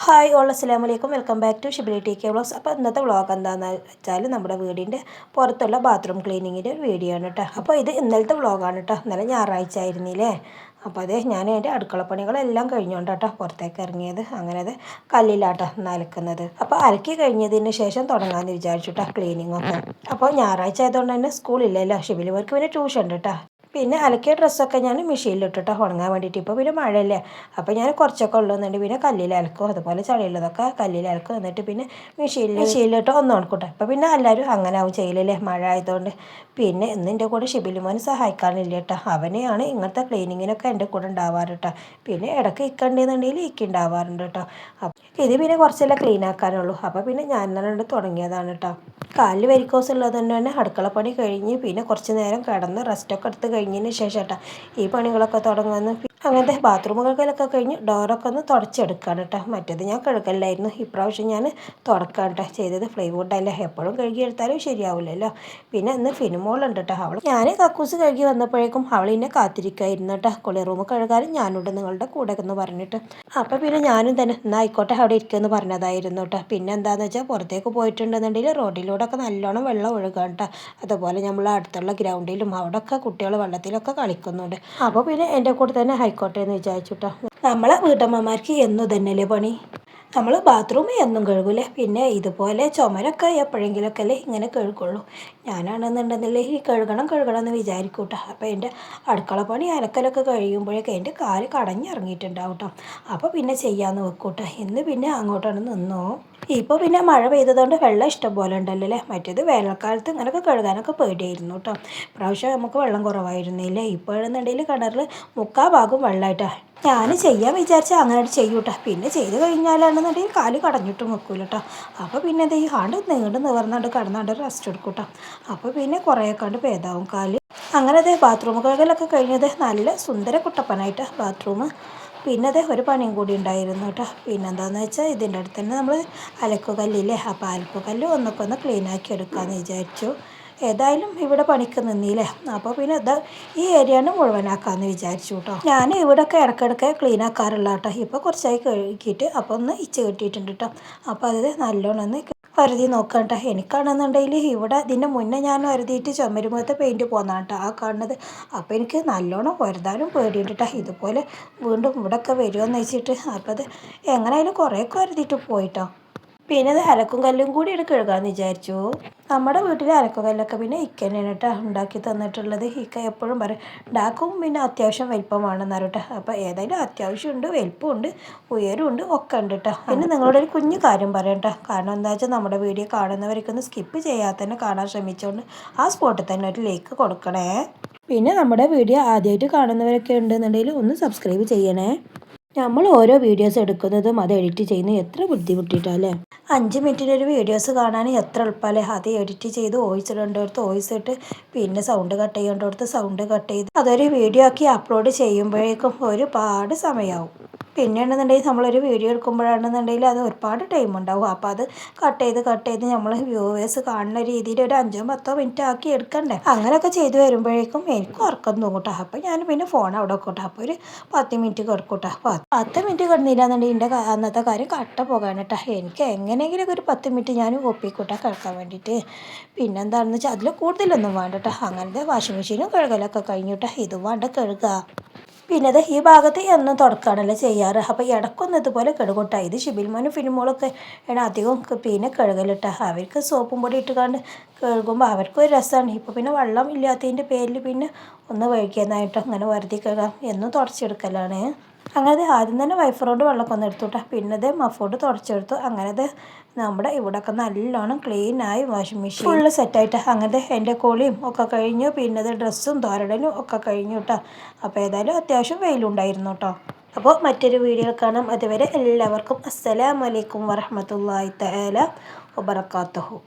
Hi all അസ്സലാമു അലൈക്കും. Welcome back to Shibili T K vlogs. അപ്പോൾ ഇന്നത്തെ വ്ളോഗ് എന്താണെന്ന് വെച്ചാൽ നമ്മുടെ വീടിൻ്റെ പുറത്തുള്ള ബാത്റൂം ക്ലീനിങ്ങിൻ്റെ ഒരു വീഡിയോ ആണ് കേട്ടോ. അപ്പോൾ ഇത് ഇന്നലത്തെ വ്ളോഗാണ് കേട്ടോ. ഇന്നലെ ഞായറാഴ്ച ആയിരുന്നില്ലേ. അപ്പോൾ അതേ ഞാൻ എൻ്റെ അടുക്കളപ്പണികളെല്ലാം കഴിഞ്ഞുകൊണ്ട് കേട്ടോ പുറത്തേക്ക് ഇറങ്ങിയത്. അങ്ങനെ അത് കല്ലിലാട്ടോ അലക്കുന്നത്. അപ്പോൾ അലക്കി കഴിഞ്ഞതിന് ശേഷം തുടങ്ങാമെന്ന് വിചാരിച്ചു കേട്ടോ ക്ലീനിങ്ങൊക്കെ. അപ്പോൾ ഞായറാഴ്ച ആയതുകൊണ്ട് തന്നെ സ്കൂളില്ലല്ലോ. ഷിബിലിവർക്ക് പിന്നെ ട്യൂഷൻ ഉണ്ട് കേട്ടോ. പിന്നെ അലക്കിയ ഡ്രസ്സൊക്കെ ഞാൻ മെഷീനിലിട്ടിട്ട് ഉണങ്ങാൻ വേണ്ടിയിട്ട്. ഇപ്പോൾ പിന്നെ മഴയല്ലേ, അപ്പോൾ ഞാൻ കുറച്ചൊക്കെ ഉള്ളുന്നുണ്ട്. പിന്നെ കല്ലിൽ അലക്കും, അതുപോലെ ചളിയുള്ളതൊക്കെ കല്ലിൽ അലക്കും. എന്നിട്ട് പിന്നെ മെഷീനിലിട്ട് ഒന്ന് ഉണക്കൂട്ടെ. അപ്പോൾ പിന്നെ എല്ലാവരും അങ്ങനെ ആവും ചെയ്യലല്ലേ മഴ ആയതുകൊണ്ട്. പിന്നെ ഇന്ന് എൻ്റെ കൂടെ ഷിബിലിമോന് സഹായിക്കാനില്ല കേട്ടോ. അവനെയാണ് ഇങ്ങനത്തെ ക്ലീനിങ്ങിനൊക്കെ എൻ്റെ കൂടെ ഉണ്ടാവാറ് കേട്ടോ. പിന്നെ ഇടയ്ക്ക് ഇക്കണ്ടെന്നുണ്ടെങ്കിൽ ഉണ്ടാവാറുണ്ട് കേട്ടോ. ഇത് പിന്നെ കുറച്ചെല്ലാം ക്ലീൻ ആക്കാനുള്ളൂ. അപ്പോൾ പിന്നെ ഞാൻ തന്നെ തുടങ്ങിയതാണ് കേട്ടോ. കാലിൽ വെരിക്കോസ് ഉള്ളത് തന്നെ അടുക്കളപ്പണി കഴിഞ്ഞ് പിന്നെ കുറച്ച് നേരം കിടന്ന് റെസ്റ്റൊക്കെ എടുത്ത് കഴിഞ്ഞതിന് ശേഷം കേട്ടോ ഈ പണികളൊക്കെ തുടങ്ങുന്നു. അങ്ങനത്തെ ബാത്റൂമുകൾക്കൊക്കെ കഴിഞ്ഞ് ഡോറൊക്കെ ഒന്ന് തുടച്ചെടുക്കുകയാണ് കേട്ടോ. മറ്റേത് ഞാൻ കഴുകലായിരുന്നു, ഇപ്രാവശ്യം ഞാൻ തുടക്കാൻ കേട്ടോ ചെയ്തത്. ഫ്ലൈവുഡ് അല്ലേ, എപ്പോഴും കഴുകിയെടുത്താലും ശരിയാവില്ലല്ലോ. പിന്നെ ഇന്ന് ഫിനിമോളുണ്ട് കേട്ടോ. ഞാൻ കക്കൂസ് കഴുകി വന്നപ്പോഴേക്കും അവളിന്നെ കാത്തിരിക്കുമായിരുന്നു കേട്ടോ. കുളി റൂം കഴുകാനും ഞാനുണ്ട് നിങ്ങളുടെ കൂടെ എന്ന് പറഞ്ഞിട്ട്. അപ്പോൾ പിന്നെ ഞാനും തന്നെ എന്നാൽ ആയിക്കോട്ടെ അവിടെ ഇരിക്കുമെന്ന് പറഞ്ഞതായിരുന്നു കേട്ടോ. പിന്നെ എന്താണെന്ന് വെച്ചാൽ പുറത്തേക്ക് പോയിട്ടുണ്ടെന്നുണ്ടെങ്കിൽ റോഡിലൂടെ ഒക്കെ നല്ലോണം വെള്ളം ഒഴുകാൻ കേട്ടോ. അതുപോലെ നമ്മൾ അടുത്തുള്ള ഗ്രൗണ്ടിലും അവിടെയൊക്കെ കുട്ടികൾ വെള്ളത്തിലൊക്കെ കളിക്കുന്നുണ്ട്. അപ്പോൾ പിന്നെ എൻ്റെ കൂടെ തന്നെ ആയിക്കോട്ടെ എന്ന് വിചാരിച്ചു കേട്ടോ. നമ്മളെ വീട്ടമ്മമാർക്ക് എന്നും തന്നെയല്ലേ പണി. നമ്മൾ ബാത്റൂം എന്നും കഴുകൂലേ. പിന്നെ ഇതുപോലെ ചുമരൊക്കെ എപ്പോഴെങ്കിലുമൊക്കെ അല്ലേ ഇങ്ങനെ കഴുകുള്ളൂ. ഞാനാണെന്നുണ്ടെന്നില്ലേ കഴുകണം എന്ന് വിചാരിക്കും കേട്ടോ. അപ്പോൾ എൻ്റെ അടുക്കള പണി അലക്കലൊക്കെ കഴിയുമ്പോഴേക്കും എൻ്റെ കാല് കടഞ്ഞിറങ്ങിയിട്ടുണ്ടാവും കേട്ടോ. അപ്പോൾ പിന്നെ ചെയ്യാമെന്ന് വെക്കൂട്ടോ. ഇന്ന് പിന്നെ അങ്ങോട്ടാണ് നിന്നോ. ഇപ്പോൾ പിന്നെ മഴ പെയ്തതുകൊണ്ട് വെള്ളം ഇഷ്ടം പോലെ ഉണ്ടല്ലോ അല്ലേ. മറ്റേത് വേനൽക്കാലത്ത് ഇങ്ങനെയൊക്കെ കഴുകാനൊക്കെ പേടിയായിരുന്നു കേട്ടോ. പ്രാവശ്യം നമുക്ക് വെള്ളം കുറവായിരുന്നില്ലേ. ഇപ്പോഴെന്നുണ്ടെങ്കിൽ കിണറിൽ മുക്കാൽ ഭാഗം വെള്ളമായിട്ടാണ്. ഞാൻ ചെയ്യാൻ വിചാരിച്ചാൽ അങ്ങനെ ചെയ്യൂട്ടോ. പിന്നെ ചെയ്ത് കഴിഞ്ഞാലാണെന്നുണ്ടെങ്കിൽ കാല് കടഞ്ഞിട്ടും വെക്കൂല കേട്ടോ. അപ്പോൾ പിന്നെ ഇത് ഈ ആണ്ട് നിവർന്നാണ്ട് കടന്നാണ്ട് റെസ്റ്റ് എടുക്കും കേട്ടോ. അപ്പോൾ പിന്നെ കുറേയൊക്കെ ആണ്ട് ഭേദാവും കാല്. അങ്ങനെ അതേ ബാത്റൂം കഴുകലൊക്കെ കഴിഞ്ഞത് നല്ല സുന്ദര കുട്ടപ്പനായിട്ട് ബാത്റൂം. പിന്നെ അതേ ഒരു പണിയും കൂടി ഉണ്ടായിരുന്നു കേട്ടോ. പിന്നെന്താണെന്ന് വെച്ചാൽ ഇതിൻ്റെ അടുത്ത് തന്നെ നമ്മൾ അലക്കുകല്ലില്ലേ, അപ്പോൾ അലക്കുകല്ല് ഒന്ന് ക്ലീൻ ആക്കി എടുക്കാമെന്ന് വിചാരിച്ചു. ഏതായാലും ഇവിടെ പണിക്ക് നിന്നില്ലേ, അപ്പോൾ പിന്നെ ഈ ഏരിയയാണ് മുഴുവനാക്കാമെന്ന് വിചാരിച്ചു കേട്ടോ. ഞാൻ ഇവിടെയൊക്കെ ഇടയ്ക്കിടയ്ക്ക് ക്ലീൻ ആക്കാറുള്ള കേട്ടോ. ഇപ്പോൾ കുറച്ചായി കഴുകിയിട്ട് അപ്പോൾ ഒന്ന് ഇച്ച കിട്ടിയിട്ടുണ്ട് കേട്ടോ. അപ്പോൾ അത് നല്ലോണം ഒന്ന് വരുതി നോക്കാം കേട്ടോ. എനിക്കാണെന്നുണ്ടെങ്കിൽ ഇവിടെ ഇതിൻ്റെ മുന്നേ ഞാൻ വരുതിയിട്ട് ചുമരുമത്തെ പെയിൻറ്റ് പോന്നാണ് കേട്ടോ ആ കാണുന്നത്. അപ്പോൾ എനിക്ക് നല്ലോണം വരുതാനും പേടിയുണ്ട് കേട്ടോ. ഇതുപോലെ വീണ്ടും ഇവിടെയൊക്കെ വരുമെന്ന് വെച്ചിട്ട്. അപ്പോൾ അത് എങ്ങനെയായാലും കുറേയൊക്കെ വരുതിയിട്ട് പോയിട്ടോ. പിന്നെ അത് അലക്കും കല്ലും കൂടി കഴുകാമെന്ന് വിചാരിച്ചു. നമ്മുടെ വീട്ടിലെ അലക്കുകല്ലൊക്കെ പിന്നെ ഇക്ക തന്നെയാണ് കേട്ടോ ഉണ്ടാക്കി തന്നിട്ടുള്ളത്. ഇക്ക എപ്പോഴും പറയും ഉണ്ടാക്കും പിന്നെ അത്യാവശ്യം വലിപ്പമാണെന്ന് കേട്ടോ. അപ്പോൾ ഏതായാലും അത്യാവശ്യമുണ്ട്, വലിപ്പമുണ്ട്, ഉയരമുണ്ട്, ഒക്കെ ഉണ്ട് കേട്ടോ. പിന്നെ നിങ്ങളോട് ഒരു കുഞ്ഞു കാര്യം പറയാം കേട്ടോ. കാരണം എന്താ വെച്ചാൽ നമ്മുടെ വീഡിയോ കാണുന്നവരൊക്കെ ഒന്ന് സ്കിപ്പ് ചെയ്യാതെ തന്നെ കാണാൻ ശ്രമിച്ചുകൊണ്ട് ആ സ്പോട്ടിൽ തന്നെ ഒരു ലൈക്ക് കൊടുക്കണേ. പിന്നെ നമ്മുടെ വീഡിയോ ആദ്യമായിട്ട് കാണുന്നവരൊക്കെ ഉണ്ടെന്നുണ്ടെങ്കിൽ ഒന്ന് സബ്സ്ക്രൈബ് ചെയ്യണേ. നമ്മൾ ഓരോ വീഡിയോസ് എടുക്കുന്നതും അത് എഡിറ്റ് ചെയ്യുന്നത് എത്ര ബുദ്ധിമുട്ടിയിട്ടല്ലേ. 5 മിനിറ്റിനൊരു വീഡിയോസ് കാണാൻ എത്ര എളുപ്പമല്ലേ. അത് എഡിറ്റ് ചെയ്ത് വോയിസ് ഇടേണ്ടടുത്ത് വോയിസ് ഇട്ട് പിന്നെ സൗണ്ട് കട്ട് ചെയ്യേണ്ടടുത്ത് സൗണ്ട് കട്ട് ചെയ്ത് അതൊരു വീഡിയോ ആക്കി അപ്ലോഡ് ചെയ്യുമ്പോഴേക്കും ഒരുപാട് സമയമാവും. പിന്നെയാണെന്നുണ്ടെങ്കിൽ നമ്മളൊരു വീഡിയോ എടുക്കുമ്പോഴാണെന്നുണ്ടെങ്കിൽ അത് ഒരുപാട് ടൈം ഉണ്ടാവും. അപ്പോൾ അത് കട്ട് ചെയ്ത് നമ്മൾ വ്യൂവേഴ്സ് കാണുന്ന രീതിയിൽ ഒരു 5-10 മിനിറ്റ് ആക്കി എടുക്കണ്ടേ. അങ്ങനെയൊക്കെ ചെയ്ത് വരുമ്പോഴേക്കും എനിക്ക് ഉറക്കം തൂങ്ങൂട്ടോ. അപ്പോൾ ഞാൻ പിന്നെ ഫോൺ അവിടെ വെക്കൂട്ടോ. അപ്പോൾ ഒരു 10 മിനിറ്റ് കിടക്കൂട്ടോ. 10 മിനിറ്റ് കിടന്നില്ലാന്നുണ്ടെങ്കിൽ എൻ്റെ അന്നത്തെ കാര്യം കട്ട പോകാൻ കേട്ടോ. എനിക്ക് എങ്ങനെയെങ്കിലും ഒരു 10 മിനിറ്റ് ഞാൻ ഒപ്പിക്കൂട്ടാ കിടക്കാൻ വേണ്ടിയിട്ട്. പിന്നെന്താണെന്ന് വെച്ചാൽ അതിൽ കൂടുതലൊന്നും വേണ്ട കേട്ടോ. അങ്ങനത്തെ വാഷിംഗ് മെഷീനും കഴുകലൊക്കെ കഴിഞ്ഞിട്ടോ. ഇതും വേണ്ട കഴുകുക. പിന്നെ അത് ഈ ഭാഗത്ത് എന്നും തുടക്കുകയാണല്ലോ ചെയ്യാറ്. അപ്പോൾ ഇടയ്ക്കൊന്നും ഇതുപോലെ കഴുകൂട്ടാ. ഇത് ഷിബിൽമോനും ഫിനിമോളൊക്കെ ആണ് അധികം പിന്നെ കഴുകലിട്ടാ. അവർക്ക് സോപ്പും പൊടി ഇട്ടുകൊണ്ട് കഴുകുമ്പോൾ അവർക്കൊരു രസമാണ്. ഇപ്പോൾ പിന്നെ വെള്ളം ഇല്ലാത്തതിൻ്റെ പേരിൽ പിന്നെ ഒന്ന് വഴിക്കുന്നതായിട്ട് അങ്ങനെ വരുതി കഴുകാം എന്നും തുടച്ചെടുക്കലാണ്. അങ്ങനെ ആദ്യം തന്നെ വൈഫറോട് വെള്ളമൊക്കെ ഒന്ന് എടുത്തുട്ടാ. പിന്നെ അത് മഫോട് തുടച്ചെടുത്തു. അങ്ങനെ നമ്മുടെ ഇവിടെയൊക്കെ നല്ലോണം ക്ലീനായി വാഷിംഗ് മെഷീൻ ഫുള്ള് സെറ്റായിട്ട് അങ്ങനത്തെ എൻ്റെ കോളിയും ഒക്കെ കഴിഞ്ഞു. പിന്നെ അത് ഡ്രസ്സും തോരടനും ഒക്കെ കഴിഞ്ഞു കേട്ടോ. അപ്പോൾ ഏതായാലും അത്യാവശ്യം വെയിലുണ്ടായിരുന്നു കേട്ടോ. അപ്പോൾ മറ്റൊരു വീഡിയോ കാണാം. അതുവരെ എല്ലാവർക്കും അസ്സലാമു അലൈക്കും വറഹ്മത്തുള്ളാഹി തആല വബറകാതുഹു.